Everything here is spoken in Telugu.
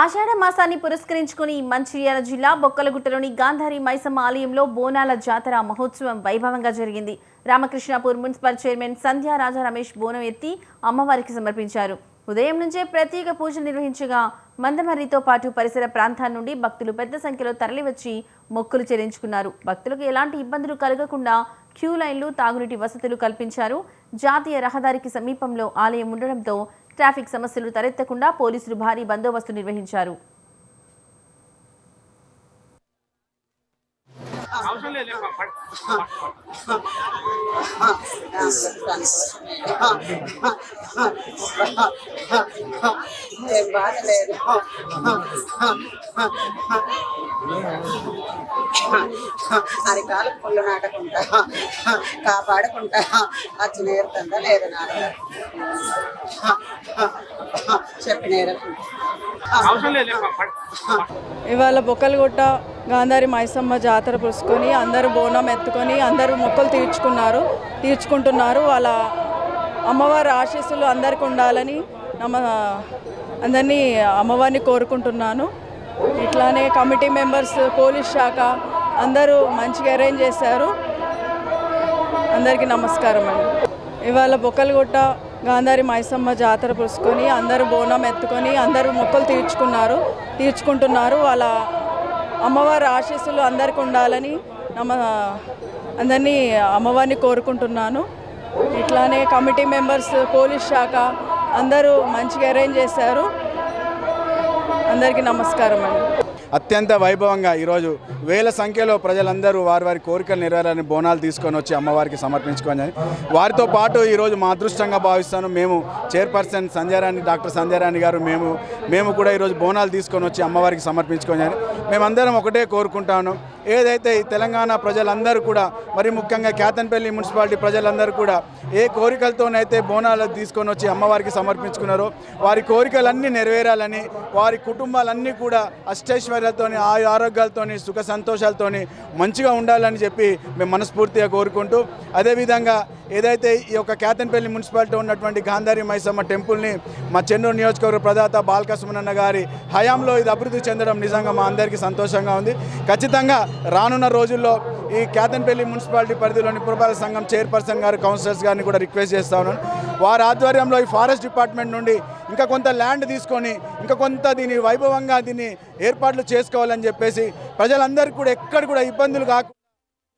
ఆషాఢ మాసాన్ని పురస్కరించుకుని మంచిర్యాల జిల్లా బొక్కలగుట్టలోని గాంధారి మైసమ్మ ఆలయంలో బోనాల జాతర మహోత్సవం వైభవంగా జరిగింది. రామకృష్ణాపూర్ మున్సిపల్ చైర్మన్ సంధ్యా రాజా రమేష్ బోనం ఎత్తి అమ్మవారికి సమర్పించారు. ఉదయం నుంచే ప్రత్యేక పూజలు నిర్వహించగా మందమర్రితో పాటు పరిసర ప్రాంతాల నుండి భక్తులు పెద్ద సంఖ్యలో తరలివచ్చి మొక్కులు చెల్లించుకున్నారు. భక్తులకు ఎలాంటి ఇబ్బందులు కలగకుండా క్యూ లైన్లు, తాగునీటి వసతులు కల్పించారు. జాతీయ రహదారికి సమీపంలో ఆలయం ఉండడంతో ట్రాఫిక్ సమస్యలు తలెత్తకుండా పోలీసులు భారీ బందోబస్తు నిర్వహించారు. అరికాలు పుల్లు నాటకుంటా కాపాడుకుంటా వచ్చి నేర్తందా లేదు నాకు చెప్పి నేర్చుకుంటా. ఇవాళ బొక్కలగుట్ట గాంధారి మైసమ్మ జాతర పురుచుకొని అందరూ బోనం ఎత్తుకొని అందరూ మొక్కలు తీర్చుకుంటున్నారు. వాళ్ళ అమ్మవారి ఆశీస్సులు అందరికీ ఉండాలని అందరినీ అమ్మవారిని కోరుకుంటున్నాను. ఇట్లానే కమిటీ మెంబర్స్, పోలీస్ శాఖ అందరూ మంచిగా అరేంజ్ చేశారు. అందరికీ నమస్కారం అండి. ఇవాళ బొక్కలగుట్ట గాంధారి మైసమ్మ జాతర పురుచుకొని అందరూ బోనం ఎత్తుకొని అందరూ మొక్కలు తీర్చుకుంటున్నారు. వాళ్ళ అమ్మవారి ఆశీస్సులు అందరికీ ఉండాలని అందరినీ అమ్మవారిని కోరుకుంటున్నాను. ఇట్లానే కమిటీ మెంబర్స్, పోలీస్ శాఖ అందరూ మంచిగా అరేంజ్ చేశారు. అందరికీ నమస్కారం అండి. అత్యంత వైభవంగా ఈరోజు వేల సంఖ్యలో ప్రజలందరూ వారి కోరికలు నెరవేరాలని బోనాలు తీసుకొని వచ్చి అమ్మవారికి సమర్పించుకొని వారితో పాటు ఈరోజు మా అదృష్టంగా భావిస్తాను. మేము చైర్పర్సన్ డాక్టర్ సంధ్యారాణి గారు మేము కూడా ఈరోజు బోనాలు తీసుకొని వచ్చి అమ్మవారికి సమర్పించుకొని మేమందరం ఒకటే కోరుకుంటాను. ఏదైతే ఈ తెలంగాణ ప్రజలందరూ కూడా, మరి ముఖ్యంగా కేతన్పల్లి మున్సిపాలిటీ ప్రజలందరూ కూడా ఏ కోరికలతోనైతే బోనాలు తీసుకొని వచ్చి అమ్మవారికి సమర్పించుకున్నారో వారి కోరికలన్నీ నెరవేరాలని, వారి కుటుంబాలన్నీ కూడా అష్టైశ్వర్యాలతోని, ఆరోగ్యాలతోని, సుఖ సంతోషాలతోని మంచిగా ఉండాలని చెప్పి మేము మనస్ఫూర్తిగా కోరుకుంటూ, అదేవిధంగా ఏదైతే ఈ యొక్క కేతన్పల్లి మున్సిపాలిటీ ఉన్నటువంటి గాంధారి మైసమ్మ టెంపుల్ని మా చెన్నూరు నియోజకవర్గ ప్రదాత బాలకృష్ణన్న గారి హయాంలో ఇది అభివృద్ధి చెందడం నిజంగా మా అందరికీ సంతోషంగా ఉంది. ఖచ్చితంగా రానున్న రోజుల్లో ఈ కేతన్పల్లి మున్సిపాలిటీ పరిధిలోని పురపాలక సంఘం చైర్పర్సన్ గారు, కౌన్సిలర్స్ గారిని కూడా రిక్వెస్ట్ చేస్తా ఉన్నాను. వారి ఆధ్వర్యంలో ఈ ఫారెస్ట్ డిపార్ట్మెంట్ నుండి ఇంకా కొంత ల్యాండ్ తీసుకొని ఇంకా కొంత దీన్ని వైభవంగా దీన్ని ఏర్పాట్లు చేసుకోవాలని చెప్పేసి ప్రజలందరికీ కూడా ఎక్కడ కూడా ఇబ్బందులు కాకుండా